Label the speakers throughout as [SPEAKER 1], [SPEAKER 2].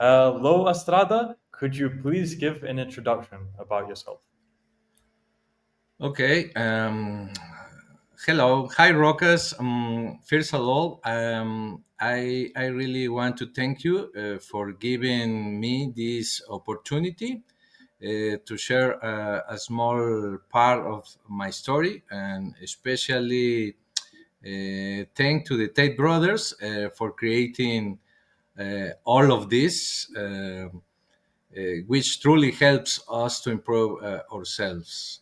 [SPEAKER 1] Hello, Estrada. Could you please give an introduction about yourself?
[SPEAKER 2] Okay. Hello. Hi, Rockers. First of all, I really want to thank you for giving me this opportunity to share a small part of my story, and especially thank to the Tate brothers for creating all of this. Which truly helps us to improve ourselves.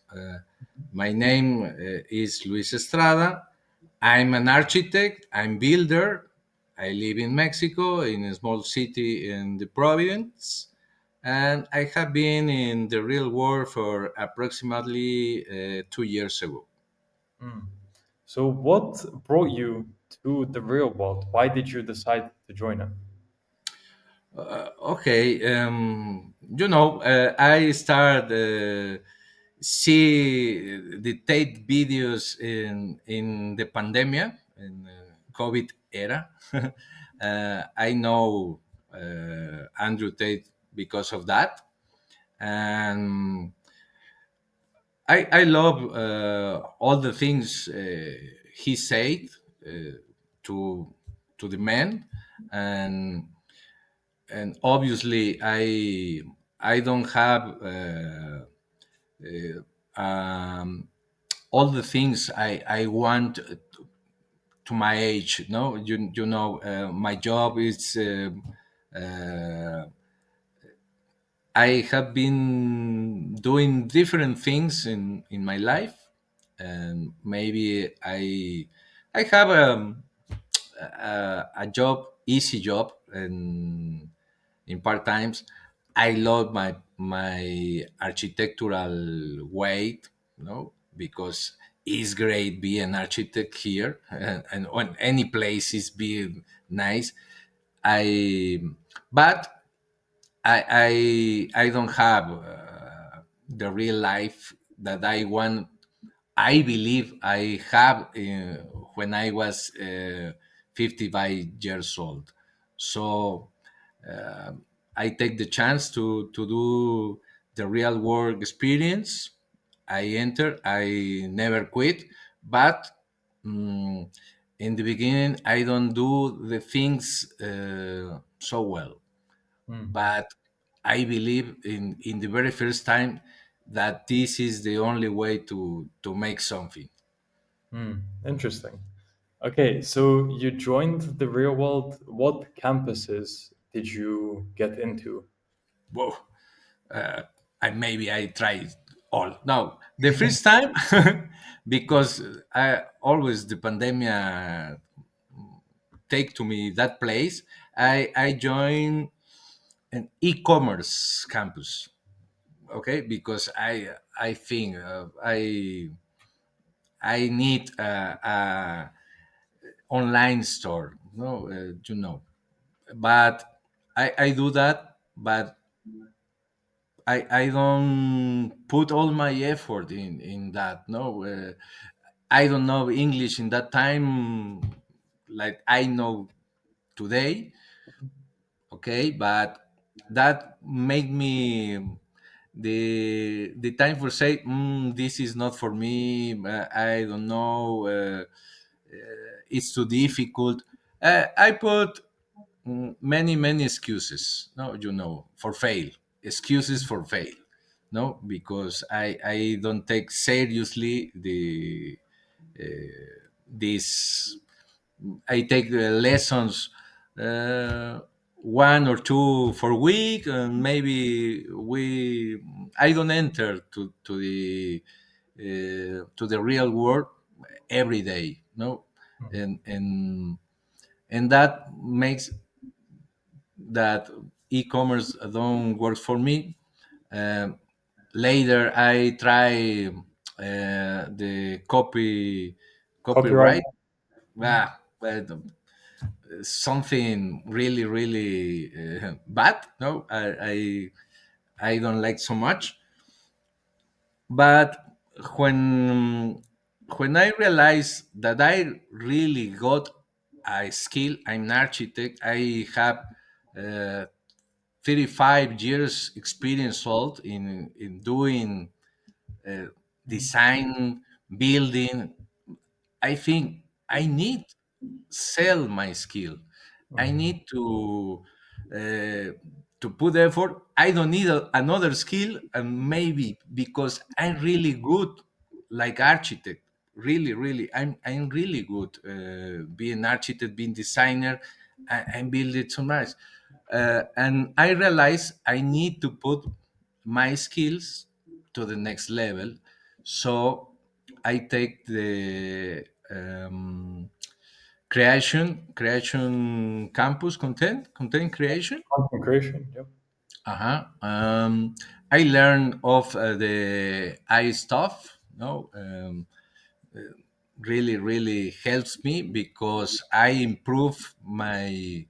[SPEAKER 2] My name is Luis Estrada. I'm an architect, I'm builder. I live in Mexico, in a small city in the province, and I have been in the real world for approximately 2 years ago.
[SPEAKER 1] Mm. So, what brought you to the real world? Why did you decide to join it?
[SPEAKER 2] Okay, I started see the Tate videos in the pandemic in COVID era. I know Andrew Tate because of that, and I love all the things he said uh, to to the men, and obviously I don't have all the things I want to my age. No, my job is. I have been doing different things in my life, and maybe I have a job, easy job, and in part times. I love my architectural way, because it's great being an architect here, and on any place is being nice. I but I don't have the real life that I want. I believe I have when I was 55 years old. So uh, I take the chance to do the real work experience. I enter. I never quit, but mm, in the beginning I don't do the things so well.
[SPEAKER 1] Mm.
[SPEAKER 2] But I believe in the very first time that this is the only way to make something.
[SPEAKER 1] Mm. Interesting. Okay, so you joined the real world. What campuses did you get into?
[SPEAKER 2] Whoa. uh, I maybe I try all. Now the first time, because I always the pandemic take to me that place. I joined an e-commerce campus. Okay, because I think I need a online store. No, but I do that, but I don't put all my effort in that. No, I don't know English in that time, like I know today. Okay, but that made me the time for say this is not for me. I don't know. It's too difficult. I put many excuses. No, for fail, excuses for fail. No, because I don't take seriously the this. I take the lessons, one or two for week, and maybe we. I don't enter to the real world every day. No, and and and that makes that e-commerce don't work for me. Um, Later, I try the
[SPEAKER 1] Copyright.
[SPEAKER 2] copyright. But something really bad. No, I don't like so much. But when when I realized that I really got a skill, I'm an architect. I have uh, 35 years experience old in doing uh, design, building. I think I need sell my skill. I
[SPEAKER 1] Mhm.
[SPEAKER 2] need to put effort. I don't need another skill, and maybe because I'm really good, like architect. Really, really, I'm really good. Being architect, being designer, and building so much. And I realize I need to put my skills to the next level. So I take the creation campus content creation.
[SPEAKER 1] Content creation. Yep.
[SPEAKER 2] Uh-huh. I learn of the I stuff. No, really, really helps me because I improve my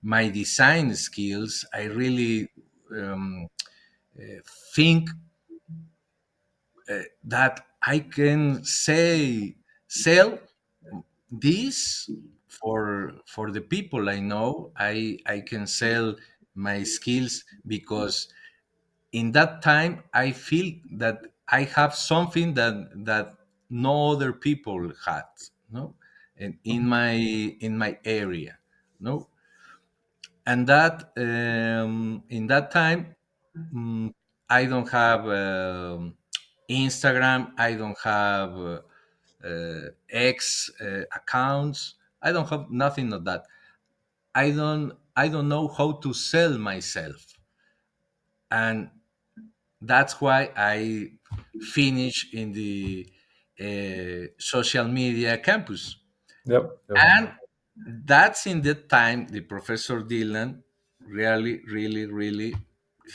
[SPEAKER 2] design skills. I really um, think that I can sell this for the people I know. I can sell my skills because in that time I feel that I have something that no other people had, no, and
[SPEAKER 1] Mhm.
[SPEAKER 2] in my area, no, and that in that time, mm, I don't have Instagram, I don't have X accounts, I don't have nothing of that. I don't know how to sell myself, and that's why I finish in the social media campus.
[SPEAKER 1] Yep. Yep.
[SPEAKER 2] And that's in the time the Professor Dylan really, really, really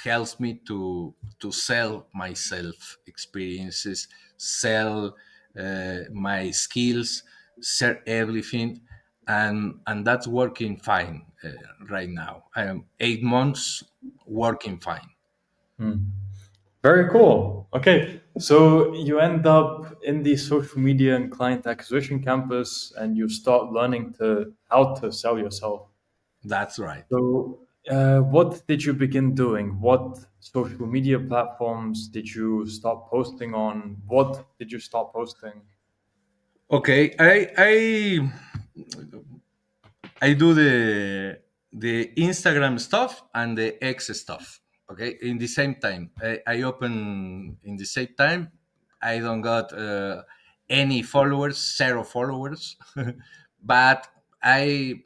[SPEAKER 2] helps me to sell myself experiences, sell my skills, sell everything, and that's working fine right now. I am 8 months working fine.
[SPEAKER 1] Mm. Very cool. Okay, so you end up in the social media and client acquisition campus, and you start learning to how to sell yourself.
[SPEAKER 2] That's right.
[SPEAKER 1] So, what did you begin doing? What social media platforms did you start posting on? What did you start posting?
[SPEAKER 2] Okay, I do the Instagram stuff and the X stuff. Okay, in the same time, I open in the same time. I don't got any followers, zero followers, but I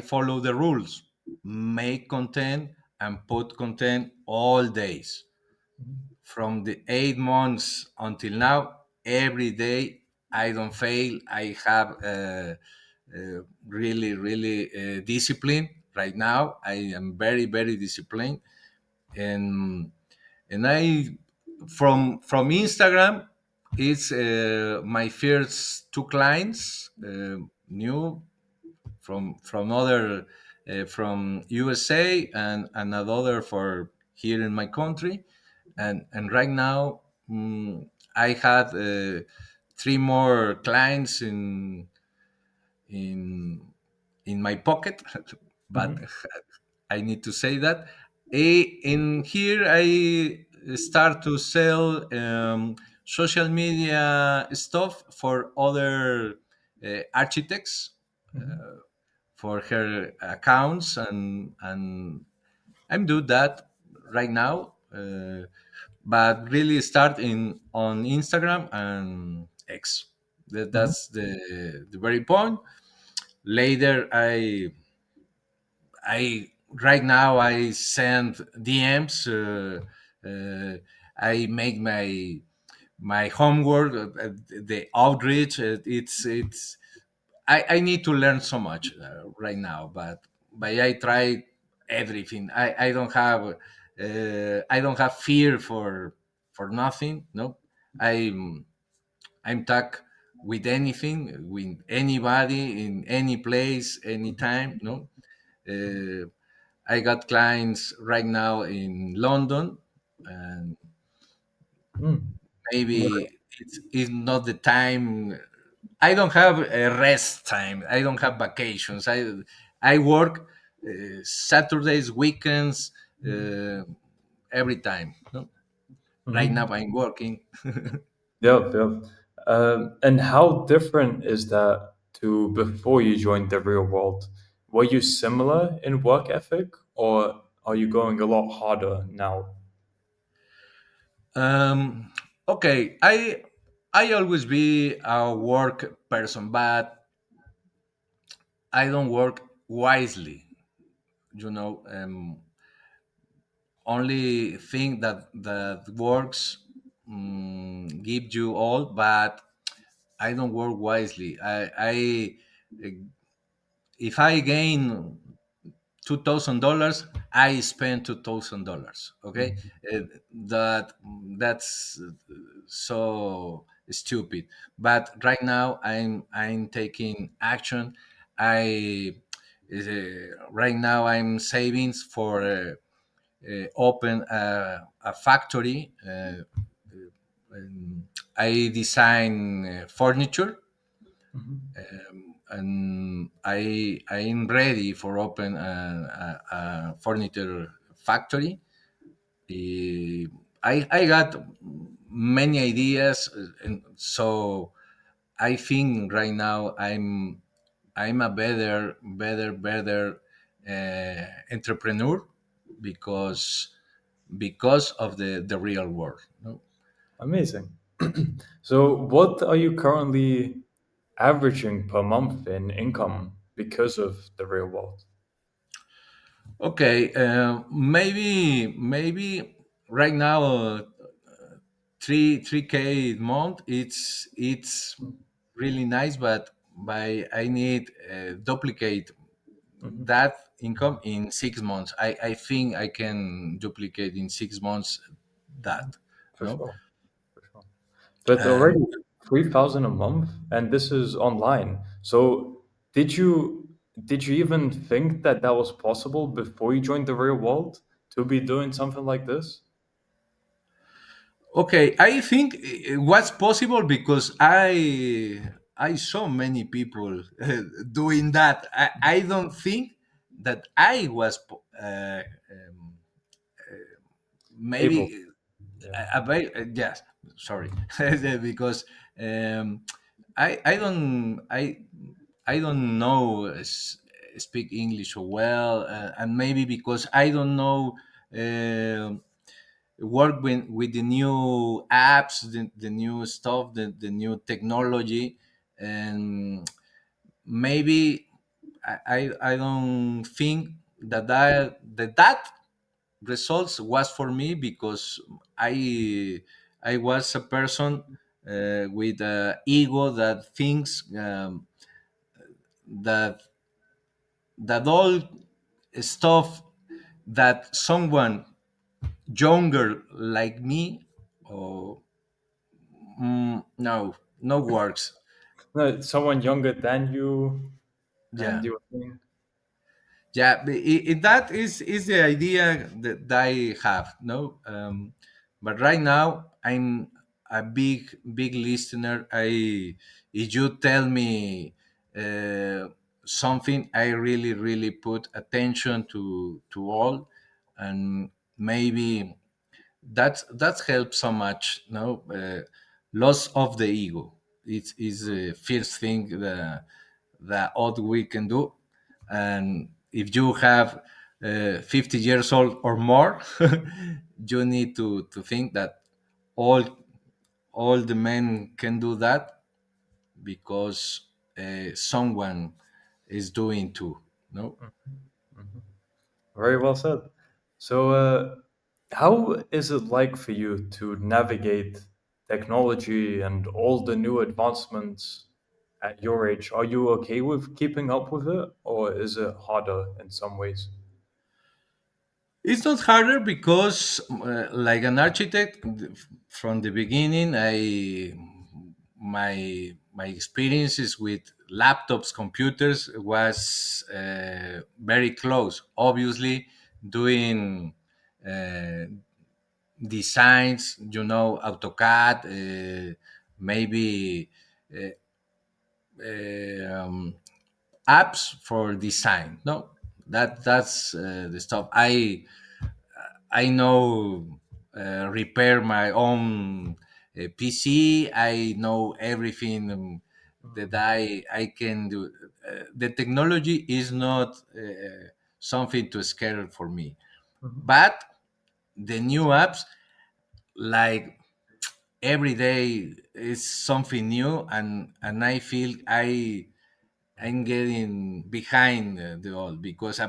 [SPEAKER 2] follow the rules. Make content and put content all days from the 8 months until now. Every day I don't fail. I have really, really disciplined right now. I am very, very disciplined, and I from Instagram, it's my first two clients, new from other from USA and another for here in my country, and right now, I had three more clients in in my pocket, but
[SPEAKER 1] Mhm.
[SPEAKER 2] I need to say that. In here, I start to sell social media stuff for other architects
[SPEAKER 1] Mhm.
[SPEAKER 2] for her accounts, and I'm do that right now. But really start in on Instagram and X.
[SPEAKER 1] Mhm.
[SPEAKER 2] That's the very point. Later, I right now I send DMs. I make my homework, the outreach. It's I need to learn so much right now, but I try everything. I don't have fear for nothing. No, I'm I'm talk with anything, with anybody, in any place, anytime. No, uh, I got clients right now in London, and
[SPEAKER 1] Mm.
[SPEAKER 2] maybe it's not the time. I don't have a rest time. I don't have vacations. I work Saturdays, weekends. uh, every time. No? Right now
[SPEAKER 1] Hmm.
[SPEAKER 2] I'm working.
[SPEAKER 1] Yep, yep. And how different is that to before you joined the real world? Were you similar in work ethic, or are you going a lot harder now?
[SPEAKER 2] um, okay, I always be a work person, but I don't work wisely. You know, only thing that works gives you all, but I don't work wisely. If I gain $2,000, I spend $2,000. Okay,
[SPEAKER 1] Mhm.
[SPEAKER 2] Uh, that that's so stupid. But right now, I'm taking action. I right now I'm savings for open a factory. I design furniture,
[SPEAKER 1] Mhm.
[SPEAKER 2] and I'm ready for open a furniture factory. I got many ideas, and so I think right now I'm a better entrepreneur because of the real world. No?
[SPEAKER 1] Amazing. So, what are you currently averaging per month in income because of the real world?
[SPEAKER 2] Okay, maybe right now, 3K month. It's really nice, but by I need duplicate
[SPEAKER 1] Mhm.
[SPEAKER 2] that income in 6 months. I think I can duplicate in 6 months that.
[SPEAKER 1] For
[SPEAKER 2] No,
[SPEAKER 1] sure, for sure. But
[SPEAKER 2] and
[SPEAKER 1] already 3,000 a month, and this is online. So did you even think that that was possible before you joined the real world to be doing something like this?
[SPEAKER 2] okay, I think it was possible because I saw many people doing that. I don't think that I was
[SPEAKER 1] Able,
[SPEAKER 2] maybe
[SPEAKER 1] yeah.
[SPEAKER 2] yes, sorry, because um, I don't know speak English so well, and maybe because I don't know. Work with the new apps, the new stuff, the new technology, and maybe I don't think that results was for me because I was a person with ego that thinks that all stuff that someone younger like me, or no works.
[SPEAKER 1] No, someone younger than you, and
[SPEAKER 2] Yeah,
[SPEAKER 1] you were saying,
[SPEAKER 2] yeah. That is the idea that I have. No, but right now I'm a big listener. If you tell me something, I really put attention to all, and maybe that helps so much. No, loss of the ego. It is the first thing that all we can do. And if you have 50 years old or more, you need to think that all all the men can do that because someone is doing too. No.
[SPEAKER 1] mhm. Very well said. So, how is it like for you to navigate technology and all the new advancements at your age? Are you okay with keeping up with it, or is it harder in some ways?
[SPEAKER 2] It's not harder because, like an architect, from the beginning, I my experiences with laptops, computers was very close. Obviously, doing uh, designs, AutoCAD, maybe uh, um, apps for design. No, that's the stuff. I know repair my own PC. I know everything that
[SPEAKER 1] Mm,
[SPEAKER 2] I can do. The technology is not something to scare for me,
[SPEAKER 1] mhm,
[SPEAKER 2] but the new apps, like every day is something new, and I feel I'm getting behind the old because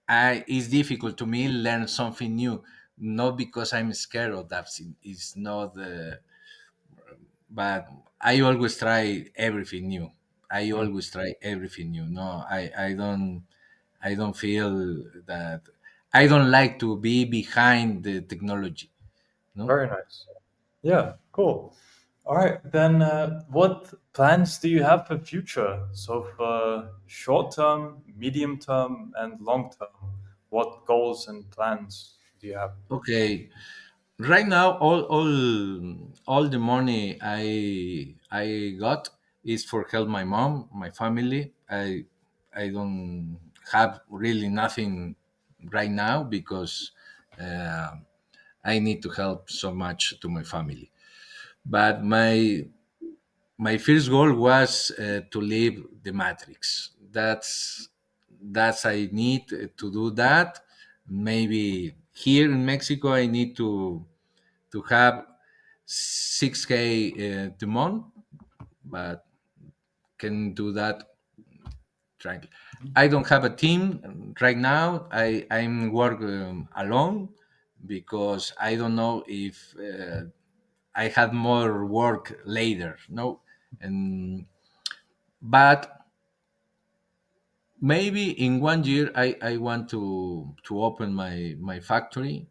[SPEAKER 2] it's difficult to me learn something new, not because I'm scared of that. It's not, but I always try everything new. I
[SPEAKER 1] mm.
[SPEAKER 2] always try everything new. No, I don't feel that. I don't like to be behind the technology. No.
[SPEAKER 1] Very nice. Yeah, cool. All right, then what plans do you have for future? So for short term, medium term, and long term, what goals and plans do you have?
[SPEAKER 2] Okay. Right now, all the money I got is for help my mom, my family. I don't have really nothing right now because uh, I need to help so much to my family. But my first goal was to leave the matrix. That's I need to do that. Maybe here in Mexico I need to have 6K the month, but can do that. Trying. I don't have a team right now. I'm work alone because I don't know if I had more work later. No, and but maybe in 1 year I want to open my factory,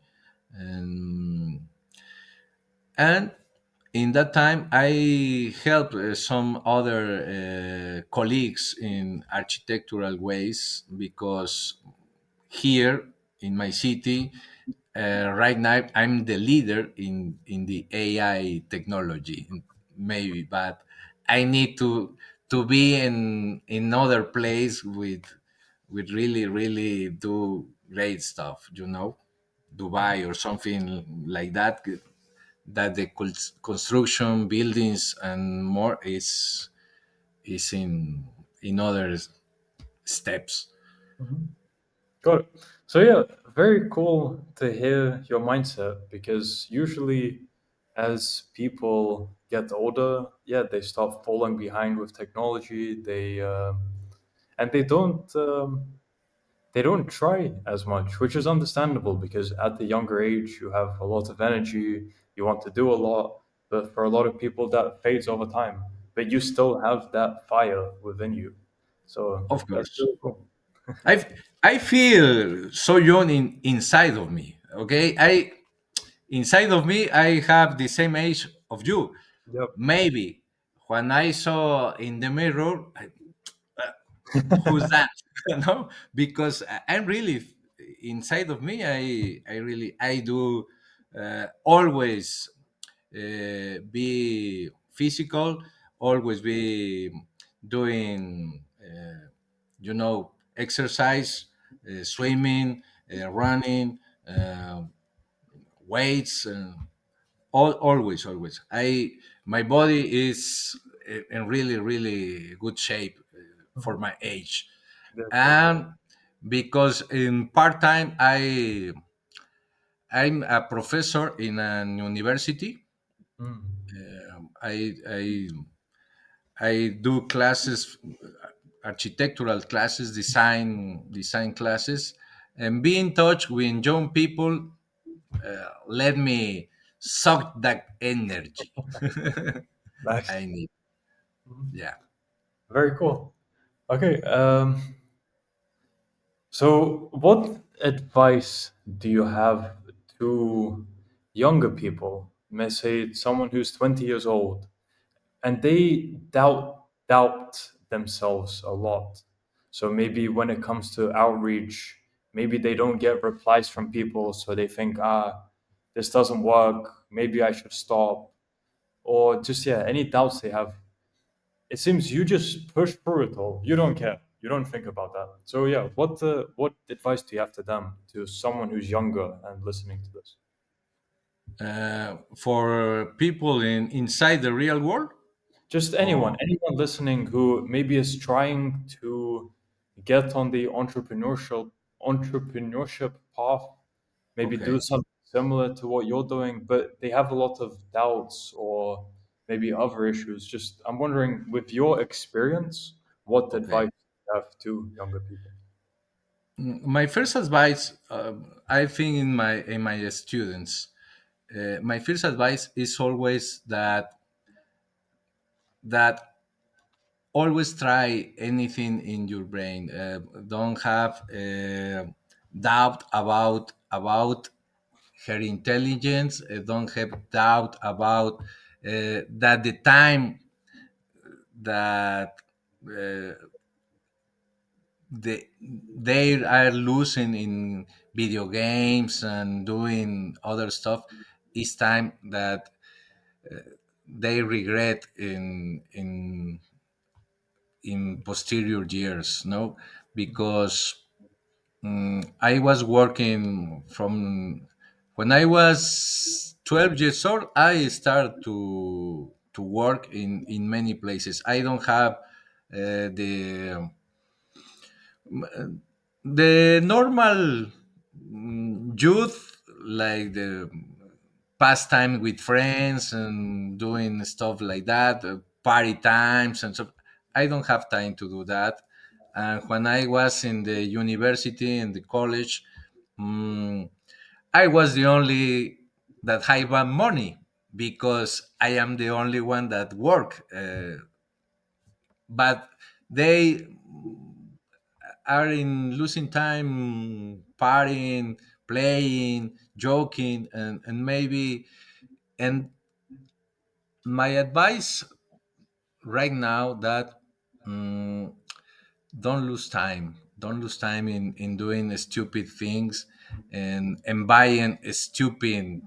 [SPEAKER 2] and and in that time I help some other colleagues in architectural ways because here in my city right now I'm the leader in the AI technology maybe, but I need to be in other place with really do great stuff, Dubai or something like that, that the construction buildings and more is in other steps.
[SPEAKER 1] Mhm. Got it. So yeah, very cool to hear your mindset because usually as people get older, yeah, they start falling behind with technology. And they don't try as much, which is understandable because at the younger age you have a lot of energy, you want to do a lot, but for a lot of people that fades over time. But you still have that fire within you, so
[SPEAKER 2] Of
[SPEAKER 1] that's
[SPEAKER 2] course,
[SPEAKER 1] really cool.
[SPEAKER 2] I feel so young inside of me. Okay, I inside of me I have the same age of you.
[SPEAKER 1] Yep.
[SPEAKER 2] Maybe when I saw in the mirror, who's that? Because I'm really inside of me. I do always be physical, always be doing exercise, swimming, running, uh, weights, always. I My body is in really good shape for
[SPEAKER 1] Mhm.
[SPEAKER 2] my age,
[SPEAKER 1] That's very cool.
[SPEAKER 2] and because in part time I'm a professor in an university.
[SPEAKER 1] Mm.
[SPEAKER 2] I do classes, architectural classes, design classes, and be in touch with young people. Let me suck that energy.
[SPEAKER 1] Nice.
[SPEAKER 2] I need,
[SPEAKER 1] Mhm.
[SPEAKER 2] yeah.
[SPEAKER 1] Very cool. Okay. So, what advice do you have to younger people? May say someone who's 20 years old and they doubt themselves a lot. So maybe when it comes to outreach, maybe they don't get replies from people, so they think, this doesn't work. Maybe I should stop, or just yeah, any doubts they have. It seems you just push through it all. You don't care. you don't think about that. So yeah, what advice do you have to them, to someone who's younger and listening to this?
[SPEAKER 2] For people inside the real world,
[SPEAKER 1] Just
[SPEAKER 2] or
[SPEAKER 1] anyone listening who maybe is trying to get on the entrepreneurship path, maybe do
[SPEAKER 2] okay,
[SPEAKER 1] something similar to what you're doing, but they have a lot of doubts or maybe other issues. Just I'm wondering, with your experience, what
[SPEAKER 2] okay.
[SPEAKER 1] advice you have to younger people?
[SPEAKER 2] My first advice, I think, in my students, my first advice is always that always try anything in your brain. Don't have doubt about her intelligence. Don't have doubt about that the time that uh, they are losing in video games and doing other stuff is time that they regret in posterior years, no, because I was working from when I was 12 years old. I started to work in many places. I don't have the normal youth, like the pastime with friends and doing stuff like that, party times and stuff. I don't have time to do that. And when I was in the university and the college, mm, I was the only that had money because I am the only one that work. But they are in losing time partying, playing, joking, and maybe. And my advice right now that um, don't lose time in doing stupid things and buying stupid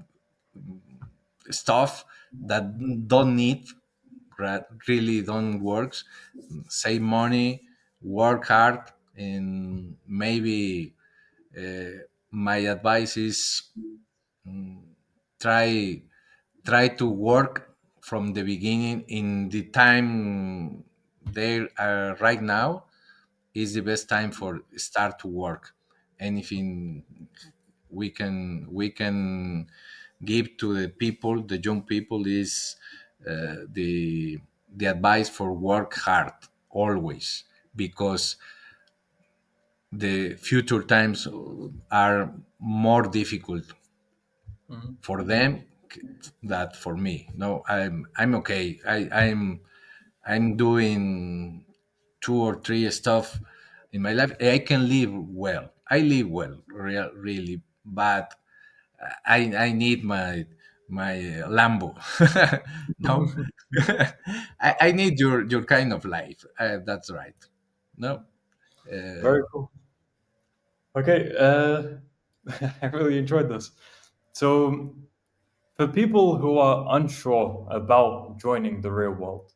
[SPEAKER 2] stuff that don't need, really don't works. Save money, work hard, and maybe my advice is try to work from the beginning. In the time there right now is the best time for start to work. Anything we can give to the people, the young people, is the advice for work hard always, because the future times are more difficult
[SPEAKER 1] Mhm.
[SPEAKER 2] for them that for me. No, I'm okay. I'm doing two or three stuff in my life. I can live well. I live well, really, but I need my Lambo. No, I need your kind of life. That's right. No, uh,
[SPEAKER 1] Very cool. Okay, I really enjoyed this. So, for people who are unsure about joining the real world,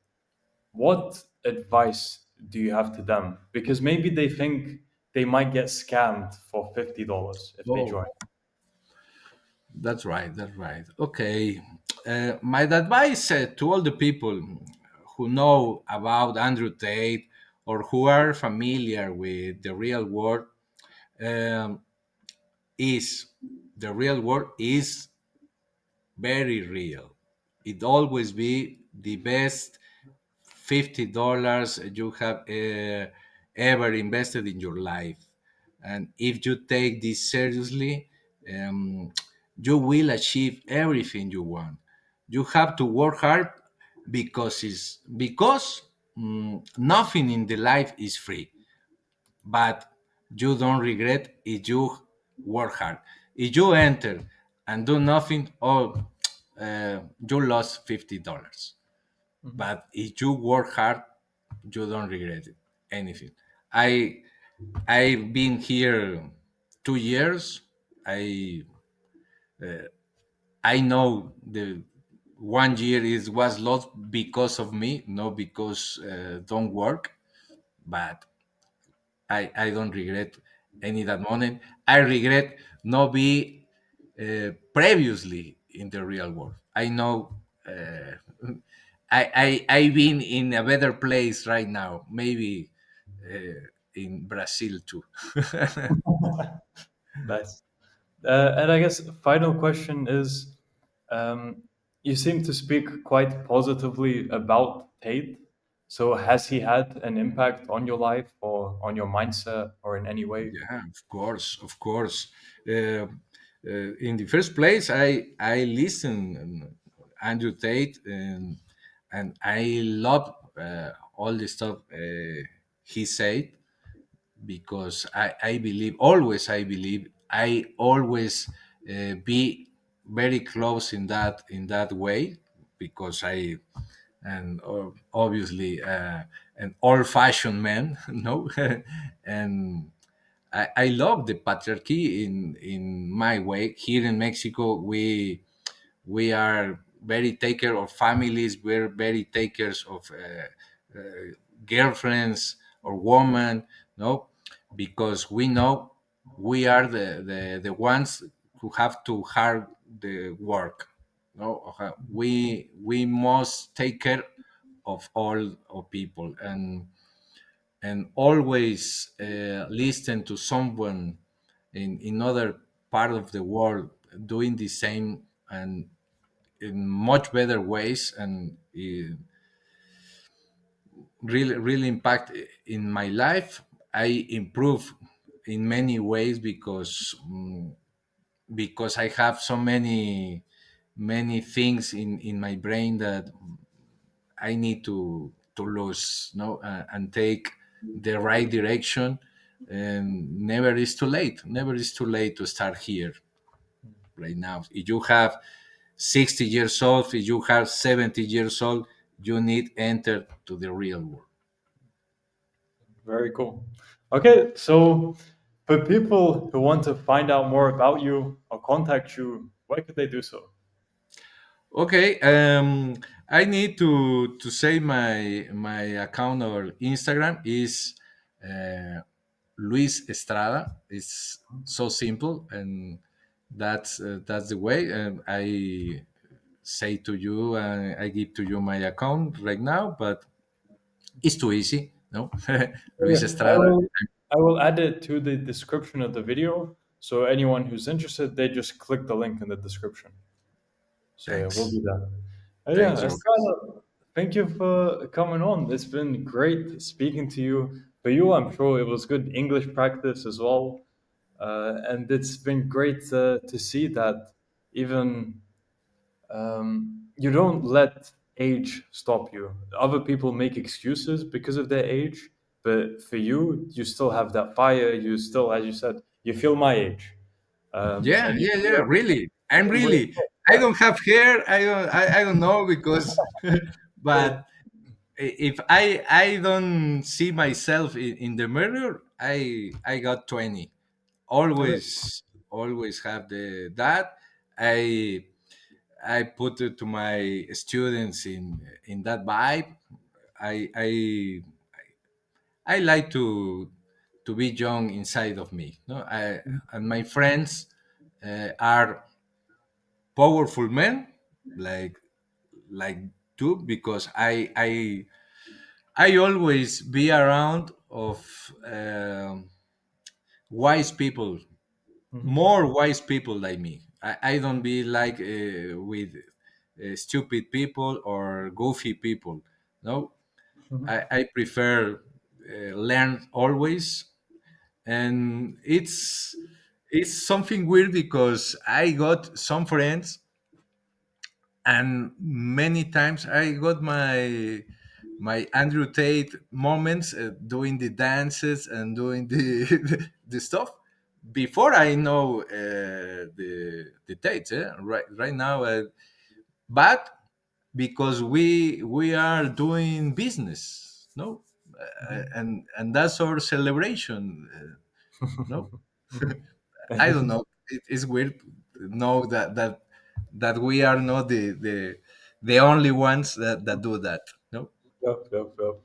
[SPEAKER 1] what advice do you have to them? Because maybe they think they might get scammed for $50 if they join.
[SPEAKER 2] oh, that's right. That's right. Okay. My advice to all the people who know about Andrew Tate or who are familiar with the real world um, is the real world is very real. It always be the best $50 you have ever invested in your life. And if you take this seriously, um, you will achieve everything you want. You have to work hard because nothing in the life is free. But you don't regret if you work hard. If you enter and do nothing, you lost $50.
[SPEAKER 1] Mhm.
[SPEAKER 2] But if you work hard, you don't regret it, anything. I I've been here 2 years. I I know the 1 year is was lost because of me, not because don't work. But I don't regret any that moment. I regret not be previously in the real world. I know I've been in a better place right now. Maybe in Brazil too.
[SPEAKER 1] Nice. And I guess final question is, um, you seem to speak quite positively about Tate. So has he had an impact on your life or on your mindset or in any way?
[SPEAKER 2] Yeah, of course, of course. In the first place, I listen Andrew Tate, and I love all the stuff he said, because I believe, always I always be very close in that way, because I, and obviously an old-fashioned man, no, and I love the patriarchy in my way. Here in Mexico, we are very take care of families. We're very takers of girlfriends or women, no, because we know we are the ones who have to hard the work. No, we must take care of all of people, and always listen to someone in other part of the world doing the same, and in much better ways, and really impact in my life. I improve in many ways, because I have so many things in my brain that I need to lose, no, and take the right direction. And never is too late. Never is too late to start here right now. If you have 60 years old, if you have 70 years old, you need enter to the real world.
[SPEAKER 1] Very cool. Okay, so for people who want to find out more about you or contact you, where could they do so?
[SPEAKER 2] Okay, I need to say my account or Instagram is uh, Luis Estrada. It's so simple, and that's the way. I say to you, I give to you my account right now, but it's too easy, no? Luis
[SPEAKER 1] Okay, I
[SPEAKER 2] Estrada.
[SPEAKER 1] will I will add it to the description of the video. So anyone who's interested, they just click the link in the description. So yeah, we'll
[SPEAKER 2] Thanks,
[SPEAKER 1] do that. Yeah,
[SPEAKER 2] thanks, Lucas.
[SPEAKER 1] Estrada, thank you for coming on. It's been great speaking to you. For you, I'm sure it was good English practice as well. And it's been great to see that even you don't let age stop you. Other people make excuses because of their age, but for you, you still have that fire. You still, as you said, you feel my age,
[SPEAKER 2] Yeah,
[SPEAKER 1] and you
[SPEAKER 2] yeah,
[SPEAKER 1] do
[SPEAKER 2] yeah. Really, I'm
[SPEAKER 1] everything.
[SPEAKER 2] really. I don't have hair. I don't know because,
[SPEAKER 1] Yeah.
[SPEAKER 2] but if I don't see myself in the mirror, I got 20.
[SPEAKER 1] Okay.
[SPEAKER 2] Always have the that. I put it to my students in that vibe. I like to be young inside of me. No, and my friends are powerful men, like like you, because I always be around of wise people,
[SPEAKER 1] Mhm.
[SPEAKER 2] more wise people like me. I don't be like with stupid people or goofy people. No,
[SPEAKER 1] Mhm.
[SPEAKER 2] I prefer learn always, and it's something weird because I got some friends, and many times I got my Andrew Tate moments, doing the dances and doing the stuff before I know the Tates. Right now, but because we are doing business, no, and that's our celebration, no. I don't know. It's weird to know that we are not the only ones that do that. No.
[SPEAKER 1] Yep, yep, yep.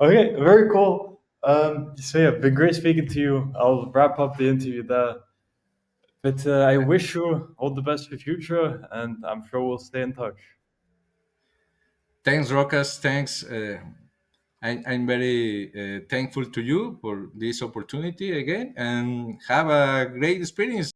[SPEAKER 1] Okay, very cool. So yeah, been great speaking to you. I'll wrap up the interview there. But I wish you all the best for future, and I'm sure we'll stay in touch.
[SPEAKER 2] Thanks, Rocas. Thanks. I'm very thankful to you for this opportunity again, and have a great experience.